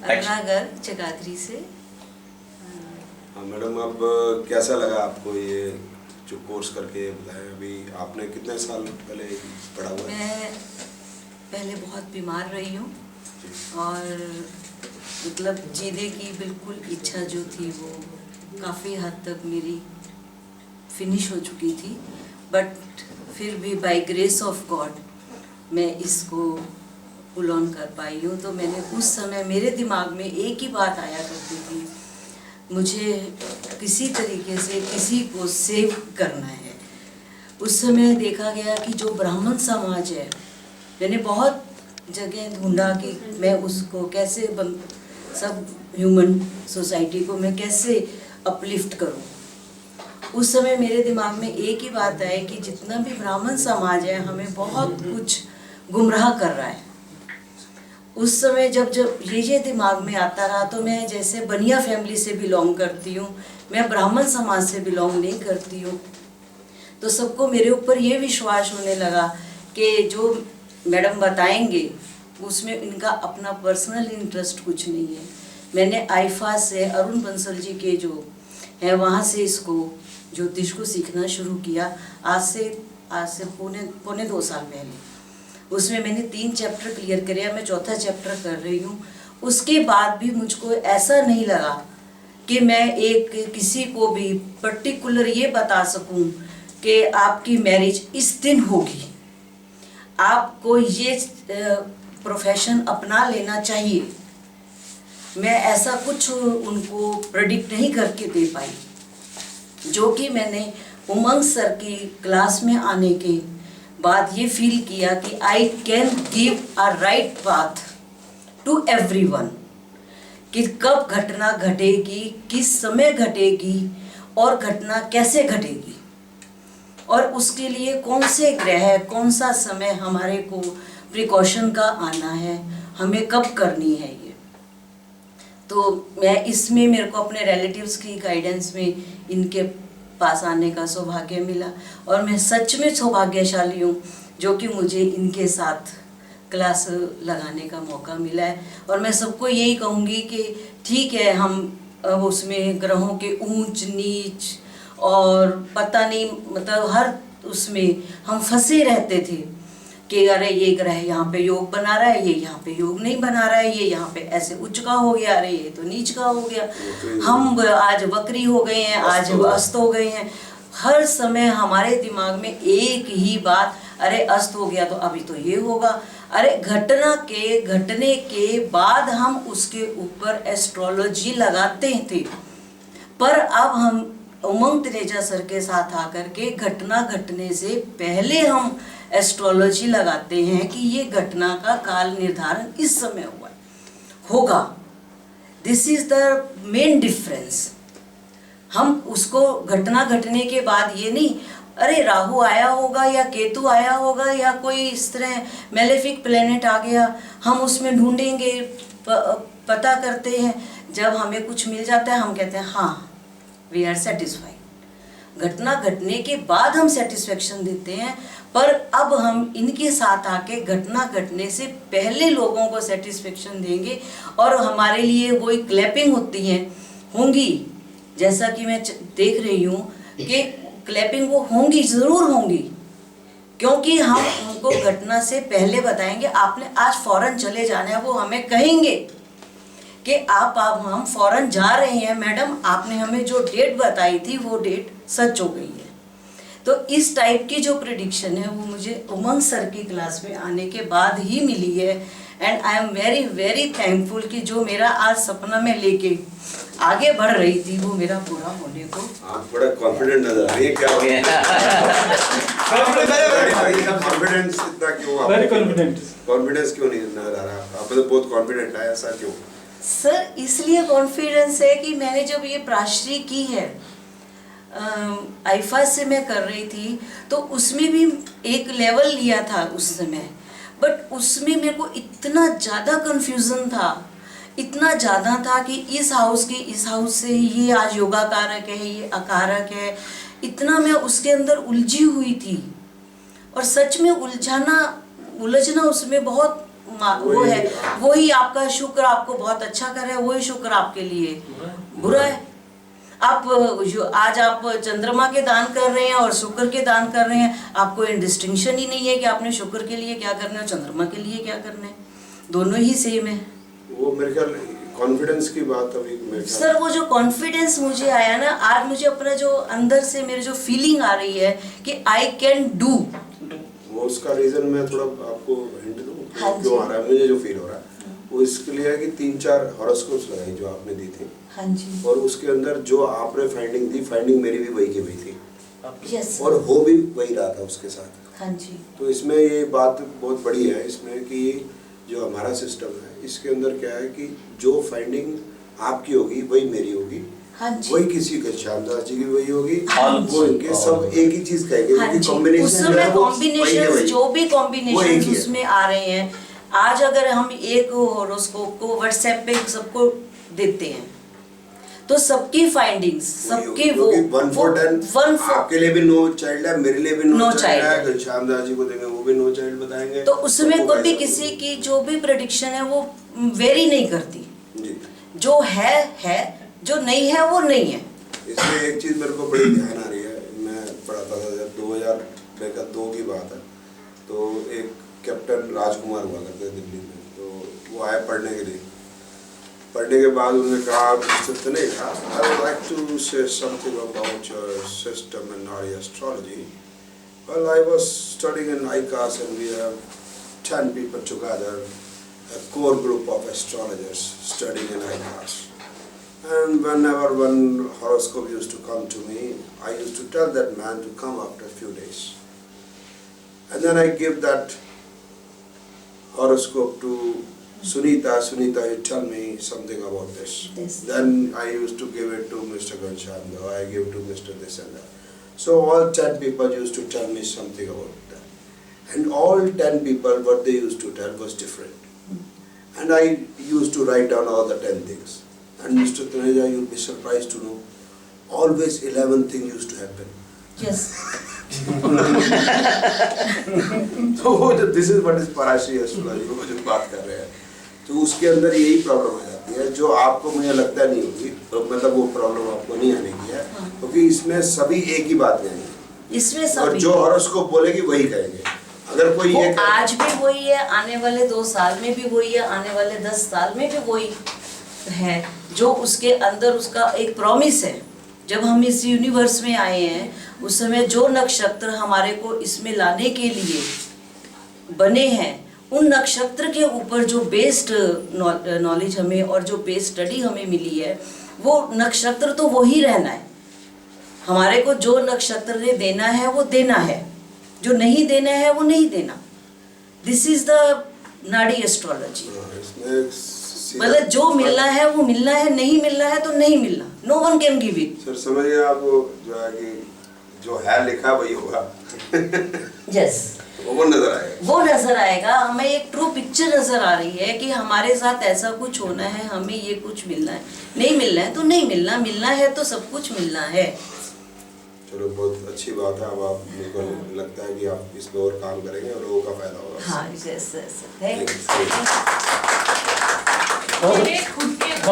अरुणागर जगाधरी से। हाँ मैडम, अब कैसा लगा आपको ये जो कोर्स करके बताया? अभी आपने कितने साल पहले पढ़ा हुआ है? मैं पहले बहुत बीमार रही हूँ और मतलब जीने की बिल्कुल इच्छा जो थी वो काफ़ी हद तक मेरी फिनिश हो चुकी थी, बट फिर भी बाय ग्रेस ऑफ गॉड मैं इसको पुल ऑन कर पाई हूँ। तो मैंने उस समय मेरे दिमाग में एक ही बात आया करती थी, मुझे किसी तरीके से किसी को सेव करना है। उस समय देखा गया कि जो ब्राह्मण समाज है, मैंने बहुत जगह ढूंढा कि मैं उसको कैसे सब ह्यूमन सोसाइटी को मैं कैसे अपलिफ्ट करूं। उस समय मेरे दिमाग में एक ही बात आई कि जितना भी ब्राह्मण समाज है हमें बहुत कुछ गुमराह कर रहा है। उस समय जब ये दिमाग में आता रहा तो मैं जैसे बनिया फैमिली से बिलोंग करती हूँ, मैं ब्राह्मण समाज से बिलोंग नहीं करती हूँ, तो सबको मेरे ऊपर ये विश्वास होने लगा कि जो मैडम बताएंगे उसमें इनका अपना पर्सनल इंटरेस्ट कुछ नहीं है। मैंने आईफा से अरुण बंसल जी के जो है वहाँ से इसको ज्योतिष को सीखना शुरू किया, आज से पौने 2 साल पहले। उसमें मैंने 3 चैप्टर क्लियर करे, मैं 4था चैप्टर कर रही हूँ। उसके बाद भी मुझको ऐसा नहीं लगा कि मैं किसी को भी पर्टिकुलर ये बता सकूं कि आपकी मैरिज इस दिन होगी, आपको ये प्रोफेशन अपना लेना चाहिए। मैं ऐसा कुछ उनको प्रेडिक्ट नहीं करके दे पाई, जो कि मैंने उमंग सर की क्लास में आने के बाद ये फील किया कि I can give a right path to everyone, कि कब घटना घटेगी, किस समय घटेगी और घटना कैसे घटेगी, और उसके लिए कौन से ग्रह, कौन सा समय हमारे को प्रिकॉशन का आना है, हमें कब करनी है ये। तो मैं इसमें मेरे को अपने रिलेटिव्स की गाइडेंस में इनके पास आने का सौभाग्य मिला और मैं सच में सौभाग्यशाली हूँ जो कि मुझे इनके साथ क्लास लगाने का मौका मिला है। और मैं सबको यही कहूँगी कि ठीक है, हम उसमें ग्रहों के ऊंच नीच और पता नहीं मतलब हर उसमें हम फंसे रहते थे कि अरे ये ग्रह यहाँ पे योग बना रहा है, ये यहाँ पे योग नहीं बना रहा है, ये यहाँ पे ऐसे उच्च का हो गया, अरे ये तो नीच का हो गया, हम आज वक्री हो गए हैं, आज अस्त हो गए हैं। हर समय हमारे दिमाग में एक ही बात, अरे अस्त हो गया तो अभी तो ये होगा। अरे घटना के घटने के बाद हम उसके ऊपर एस्ट्रोलॉजी लगाते थे, पर अब हम उमंग तनेजा सर के साथ आकर के घटना घटने से पहले हम एस्ट्रोलॉजी लगाते हैं कि ये घटना का काल निर्धारण इस समय हुआ होगा। This is the main difference. हम उसको घटना घटने के बाद ये नहीं, अरे राहु आया होगा या केतु आया होगा या कोई इस तरह मेलेफिक प्लेनेट आ गया, हम उसमें ढूंढेंगे, पता करते हैं, जब हमें कुछ मिल जाता है हम कहते हैं हाँ वी आर सेटिस्फाइड। घटना घटने के बाद हम सेटिस्फेक्शन देते हैं, पर अब हम इनके साथ आके घटना घटने से पहले लोगों को सेटिस्फेक्शन देंगे और हमारे लिए वही क्लैपिंग होती हैं होंगी, जैसा कि मैं देख रही हूँ कि क्लैपिंग वो होंगी, ज़रूर होंगी, क्योंकि हम उनको घटना से पहले बताएंगे आपने आज फौरन चले जाना है। वो हमें कहेंगे कि आप हम फौरन जा रहे हैं मैडम, आपने हमें जो डेट बताई थी वो डेट सच हो गई है। तो इस टाइप की जो प्रेडिक्शन है वो मुझे उमंग सर की क्लास में आने के बाद ही मिली है, and I am very very thankful कि जो मेरा आज सपना में लेके आगे बढ़ रही थी वो मेरा पूरा होने को। आप बड़ा कॉन्फिडेंट नजर आ रही है, क्या हो गया? कॉन्फिडेंस इतना क्यों? Very confident. कॉन्फिडेंस क्यों नहीं नजर आ रहा? आप तो बहुत कॉन्फिडेंट है, ऐसा क्यों? सर इसलिए कॉन्फिडेंस है कि मैंने जब ये प्राश्री की है, आईफा से मैं कर रही थी, तो उसमें भी एक लेवल लिया था उस समय, बट उसमें मेरे को इतना ज़्यादा कन्फ्यूज़न था, इतना ज़्यादा था कि इस हाउस से ये आज योगा कारक है, ये अकारक है, इतना मैं उसके अंदर उलझी हुई थी। और सच में उलझना उसमें बहुत वो है, वही आपका शुक्र आपको बहुत अच्छा कर रहा है, वही शुक्र आपके लिए बुरा है। आप जो आज आप चंद्रमा के दान कर रहे हैं और शुक्र के दान कर रहे हैं, आपको डिस्टिंक्शन ही नहीं है कि आपने शुक्र के लिए क्या करना है, चंद्रमा के लिए क्या करना है, दोनों ही सेम है। वो मेरे ख्याल कॉन्फिडेंस की बात अभी मेरे ख्याल सर वो जो कॉन्फिडेंस मुझे आया ना आज, मुझे अपना जो अंदर से मेरी जो फीलिंग आ रही है कि आई कैन डू, वो उसका रीजन मैं थोड़ा आपको हिंट दूं हाँ क्यों आ रहा है मुझे जो फील हो रहा है वो इसके लिए है कि 3-4 हॉरोस्कोप्स लगाई जो आपने दी थी, हाँ जी, और उसके अंदर जो आपने फाइंडिंग दी, फाइंडिंग मेरी भी वही की हुई थी यस और हो भी वही रहा था उसके साथ। हाँ जी, तो इसमें ये बात बहुत बड़ी है इसमें कि जो हमारा सिस्टम है इसके अंदर क्या है कि जो फाइंडिंग आपकी होगी वही मेरी होगी, हाँ जी, वही किसी के श्यामदास जी की वही होगी, हाँ वो इनके सब एक ही चीज कहेंगे हाँ क्योंकि जी। कॉम्बिनेशन उसमें कॉम्बिनेशन जो भी वो एक कॉम्बिनेशन ही है। उसमें आ रहे हैं, आज अगर हम एक हॉरोस्कोप को व्हाट्सएप पे सबको देते हैं तो सबकी फाइंडिंग्स, सबकी वो 1 for 10 आपके लिए भी नो चाइल्ड है, मेरे लिए भी नो चाइल्ड है, श्यामदास जी को देंगे वो भी नो चाइल्ड बताएंगे, तो उसमें सबको कभी कैसा किसी की जो भी प्रेडिक्शन है वो वेरी नहीं करती, जी। जो है, जो नहीं है वो नहीं है। इसमें एक चीज मेरे को बड़ी ध्यान आ रही है, मैं पढ़ाता था जब 2002 की बात है, तो एक कैप्टन राजकुमार हुआ करते दिल्ली में, तो वो आए पढ़ने के लिए, पढ़ने के बाद उन्होंने कहा नहीं कहा I would like to say something about your system and not astrology. Well I was studying in ICAS and we have 10 people together, a core group of astrologers studying in ICAS. And whenever one horoscope used to come to me, I used to tell that man to come after a few days. And then I give that horoscope to Sunita. Sunita, you tell me something about this. This. Then I used to give it to Mr. Ghanshyam, I give to Mr. this and that. So all 10 people used to tell me something about that. And all 10 people, what they used to tell was different. And I used to write down all the 10 things. And Mr. Taneja, you'll be surprised to know, always 11 things used to happen. Yes. तो वो जो this is what is Parashari astrology वो जो बात कर रहे हैं, तो उसके अंदर यही प्रॉब्लम आ जाती है जो आपको मुझे लगता नहीं होगी, तो मतलब वो प्रॉब्लम आपको नहीं आने की है, क्योंकि इसमें सभी एक ही बात कहेंगे, इसमें और सभी जो हॉरोस्कोप बोलेगी वही कहेंगे। अगर कोई वो ये आज भी वही है, आने वाले 2 साल में भी वही है, आने वाले 10 साल में भी वही है, जो उसके अंदर उसका एक प्रॉमिस है। जब हम इस यूनिवर्स में आए हैं उस समय जो नक्षत्र हमारे को इसमें लाने के लिए बने हैं, उन नक्षत्र के ऊपर जो बेस्ड नॉलेज हमें और जो बेस्ड स्टडी हमें मिली है, वो नक्षत्र तो वही रहना है। हमारे को जो नक्षत्र ने देना है वो देना है, जो नहीं देना है वो नहीं देना। दिस इज द नाड़ी एस्ट्रोलॉजी। मतलब जो मिलना है वो मिलना है, नहीं मिलना है तो नहीं मिलना। No one can give it. Sir समझिए आप जो है कि जो है लिखा वही होगा। यस, वो नजर आएगा, वो नजर आएगा। हमें एक ट्रू पिक्चर नजर आ रही है कि हमारे साथ ऐसा कुछ होना है, हमें ये कुछ मिलना है, नहीं मिलना है तो नहीं मिलना, मिलना है तो सब कुछ मिलना है। चलो बहुत अच्छी बात है। अब आप मुझे लगता है कि आप इस पर और काम करेंगे और लोगों का फायदा होगा। हाँ, यस, थैंक यू। और